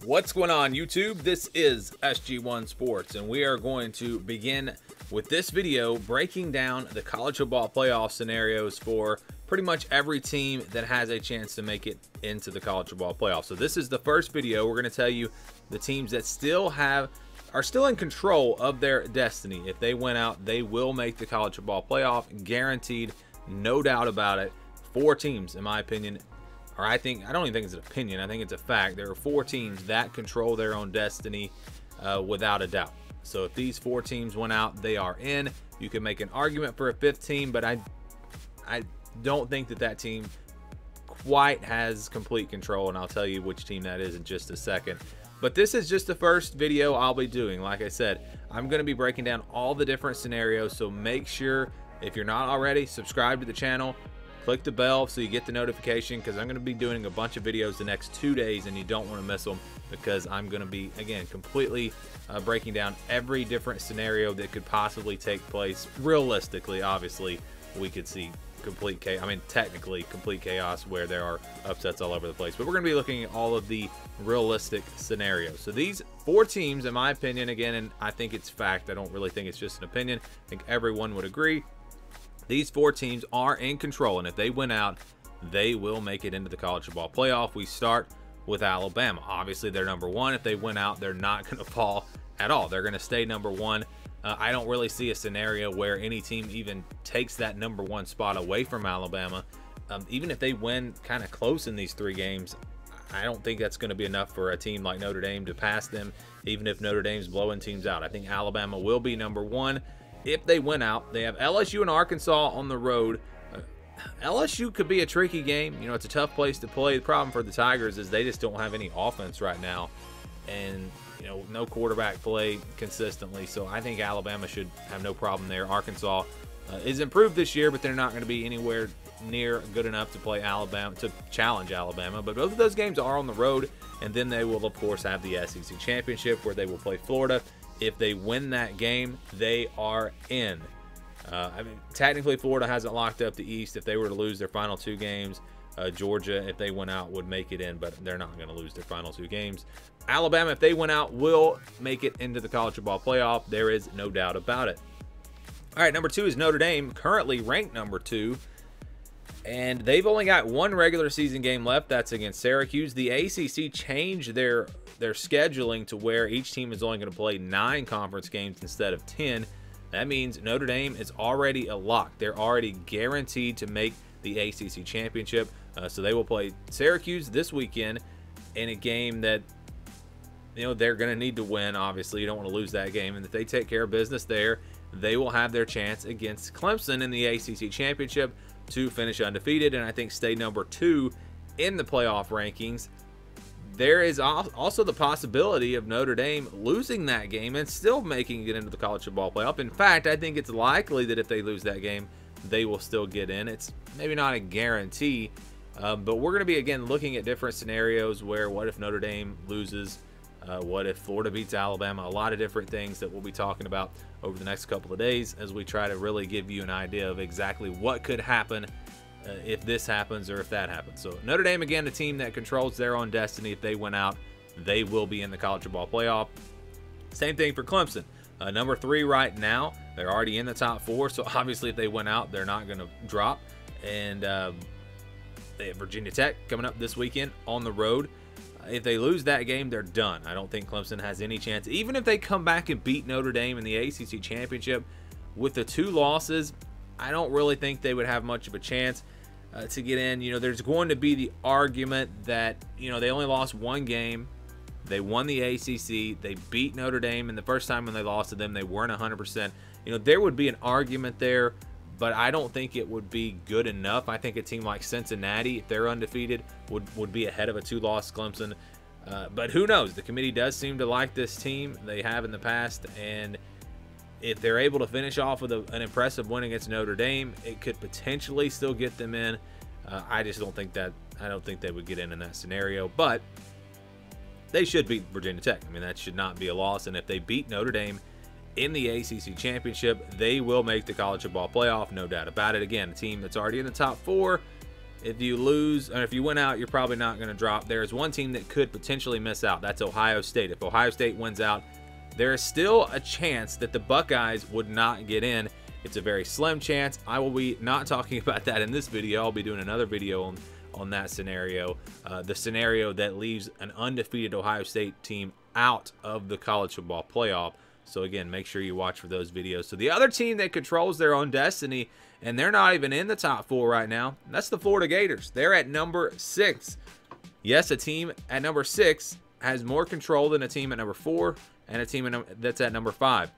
What's going on, YouTube? This is SG1 Sports, and we are going to begin with this video breaking down the college football playoff scenarios for pretty much every team that has a chance to make it into the college football playoff. So this is the first video. We're going to tell you the teams that are still in control of their destiny. If they win out, they will make the college football playoff, guaranteed, no doubt about it. 4 teams, in my opinion. Or I don't even think it's an opinion. I think it's a fact. There are 4 teams that control their own destiny without a doubt. So if these 4 teams went out, they are in. You can make an argument for a 5th team, but I don't think that team quite has complete control, and I'll tell you which team that is in just a second. But this is just the first video I'll be doing. Like I said, I'm going to be breaking down all the different scenarios, so make sure, if you're not already, subscribe to the channel. Click the bell so you get the notification, because I'm going to be doing a bunch of videos the next 2 days, and you don't want to miss them, because I'm going to be, again, completely breaking down every different scenario that could possibly take place. Realistically, obviously, we could see complete chaos. I mean, technically complete chaos where there are upsets all over the place, but we're going to be looking at all of the realistic scenarios. So these 4 teams, in my opinion, again, and I think it's fact, I don't really think it's just an opinion, I think everyone would agree, these 4 teams are in control, and if they win out, they will make it into the college football playoff. We start with Alabama. Obviously, they're number 1. If they win out, they're not going to fall at all. They're going to stay number 1. I don't really see a scenario where any team even takes that number 1 spot away from Alabama. Even if they win kind of close in these 3 games, I don't think that's going to be enough for a team like Notre Dame to pass them, even if Notre Dame's blowing teams out. I think Alabama will be number 1. If they win out, they have LSU and Arkansas on the road. LSU could be a tricky game. You know, it's a tough place to play. The problem for the Tigers is they just don't have any offense right now, and you know, no quarterback play consistently. So I think Alabama should have no problem there. Arkansas is improved this year, but they're not going to be anywhere near good enough to play Alabama, to challenge Alabama. But both of those games are on the road, and then they will, of course, have the SEC Championship where they will play Florida. If they win that game, they are in. I mean, technically, Florida hasn't locked up the East. If they were to lose their final 2 games, Georgia, if they went out, would make it in, but they're not going to lose their final 2 games. Alabama, if they went out, will make it into the college football playoff. There is no doubt about it. All right, number 2 is Notre Dame, currently ranked number 2. And they've only got 1 regular season game left. That's against Syracuse. The ACC changed their scheduling to where each team is only going to play 9 conference games instead of 10. That means Notre Dame is already a lock. They're already guaranteed to make the ACC championship. So they will play Syracuse this weekend in a game that, you know, they're going to need to win. Obviously, you don't want to lose that game. And if they take care of business there, they will have their chance against Clemson in the ACC championship to finish undefeated, and I think stay number 2 in the playoff rankings. There is also the possibility of Notre Dame losing that game and still making it into the college football playoff. In fact, I think it's likely that if they lose that game, they will still get in. It's maybe not a guarantee, but we're going to be, again, looking at different scenarios where what if Notre Dame loses? What if Florida beats Alabama? A lot of different things that we'll be talking about over the next couple of days as we try to really give you an idea of exactly what could happen if this happens or if that happens. So Notre Dame, again, a team that controls their own destiny. If they win out, they will be in the college football playoff. Same thing for Clemson. Number 3 right now. They're already in the top 4, so obviously if they win out, they're not going to drop. And they have Virginia Tech coming up this weekend on the road. If they lose that game, they're done. I don't think Clemson has any chance. Even if they come back and beat Notre Dame in the ACC championship with the 2 losses, I don't really think they would have much of a chance to get in. You know, there's going to be the argument that, you know, they only lost 1 game. They won the ACC. They beat Notre Dame, and the first time when they lost to them, they weren't 100%. You know, there would be an argument there, but I don't think it would be good enough. I think a team like Cincinnati, if they're undefeated, would be ahead of a 2-loss Clemson. But who knows? The committee does seem to like this team. They have in the past, and if they're able to finish off with an impressive win against Notre Dame, it could potentially still get them in. I just don't think that. I don't think they would get in that scenario, but they should beat Virginia Tech. I mean, that should not be a loss. And if they beat Notre Dame in the ACC championship, they will make the college football playoff, no doubt about it. Again, a team that's already in the top 4. if you lose, or if you win out, you're probably not going to drop. There is one team that could potentially miss out. That's Ohio State. If Ohio State wins out, there is still a chance that the Buckeyes would not get in. It's a very slim chance. I will be not talking about that in this video. I'll be doing another video on that scenario, the scenario that leaves an undefeated Ohio State team out of the college football playoff. So again, make sure you watch for those videos. So the other team that controls their own destiny, and they're not even in the top 4 right now, that's the Florida Gators. They're at number 6. Yes, a team at number 6 has more control than a team at number 4 and a team that's at number 5.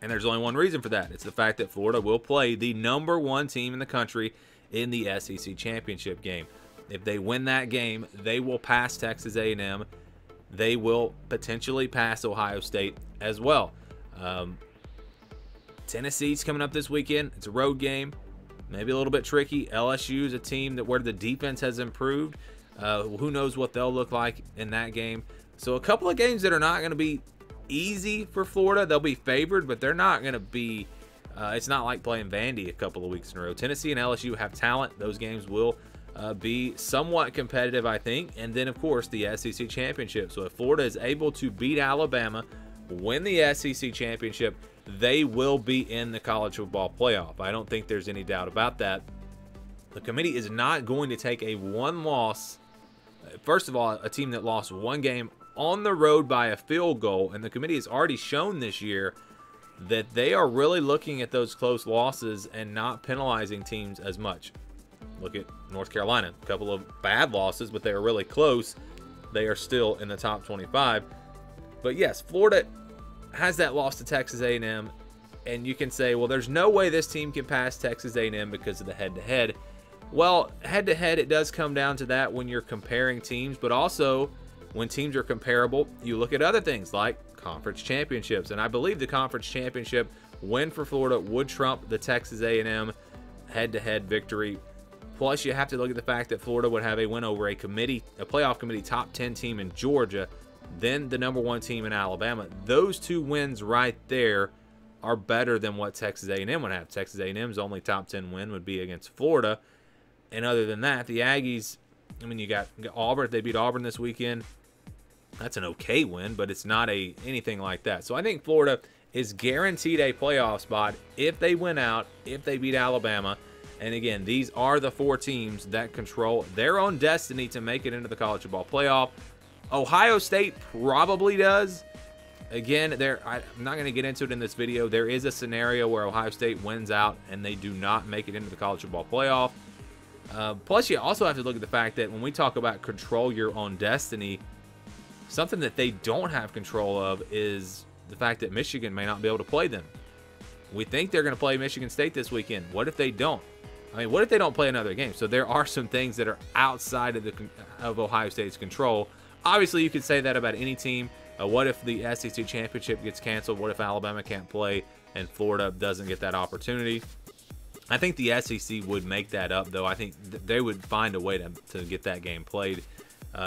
And there's only one reason for that. It's the fact that Florida will play the number 1 team in the country in the SEC championship game. If they win that game, they will pass Texas A&M. They will potentially pass Ohio State as well. Tennessee's coming up this weekend. It's a road game, maybe a little bit tricky. LSU is a team where the defense has improved. Who knows what they'll look like in that game. So a couple of games that are not going to be easy for Florida. They'll be favored, but they're not going to be it's not like playing Vandy a couple of weeks in a row. Tennessee and LSU have talent. Those games will be somewhat competitive, I think. And then, of course, the SEC championship. So if Florida is able to beat Alabama, win the SEC championship, they will be in the college football playoff. I don't think there's any doubt about that. The committee is not going to take a one-loss. First of all, a team that lost one game on the road by a field goal, and the committee has already shown this year that they are really looking at those close losses and not penalizing teams as much. Look at North Carolina, a couple of bad losses, but they are really close. They are still in the top 25. But yes, Florida has that loss to Texas A&M, and you can say, well, there's no way this team can pass Texas A&M because of the head-to-head. Well, head-to-head, it does come down to that when you're comparing teams, but also when teams are comparable, you look at other things like conference championships. And I believe the conference championship win for Florida would trump the Texas A&M head-to-head victory. Plus, you have to look at the fact that Florida would have a win over a playoff committee top 10 team in Georgia, then the number 1 team in Alabama. Those 2 wins right there are better than what Texas A&M would have. Texas A&M's only top 10 win would be against Florida. And other than that, the Aggies, I mean, you got Auburn. If they beat Auburn this weekend, that's an okay win, but it's not anything like that. So I think Florida is guaranteed a playoff spot if they win out, if they beat Alabama. And again, these are the 4 teams that control their own destiny to make it into the college football playoff. Ohio State probably does. Again, I'm not going to get into it in this video. There is a scenario where Ohio State wins out and they do not make it into the college football playoff. Plus, you also have to look at the fact that when we talk about control your own destiny, something that they don't have control of is the fact that Michigan may not be able to play them. We think they're going to play Michigan State this weekend. What if they don't? I mean, what if they don't play another game? So there are some things that are outside of Ohio State's control. Obviously, you could say that about any team. What if the SEC championship gets canceled? What if Alabama can't play and Florida doesn't get that opportunity? I think the SEC would make that up, though. I think they would find a way to get that game played.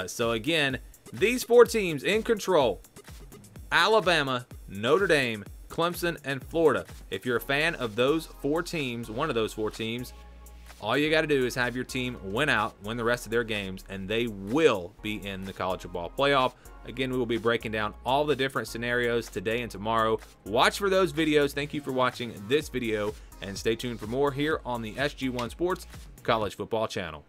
So again, these 4 teams in control: Alabama, Notre Dame, Clemson, and Florida. If you're a fan of those 4 teams, one of those 4 teams, all you got to do is have your team win the rest of their games, and they will be in the college football playoff. Again, we will be breaking down all the different scenarios today and tomorrow. Watch for those videos. Thank you for watching this video, and stay tuned for more here on the SG1 Sports College Football Channel.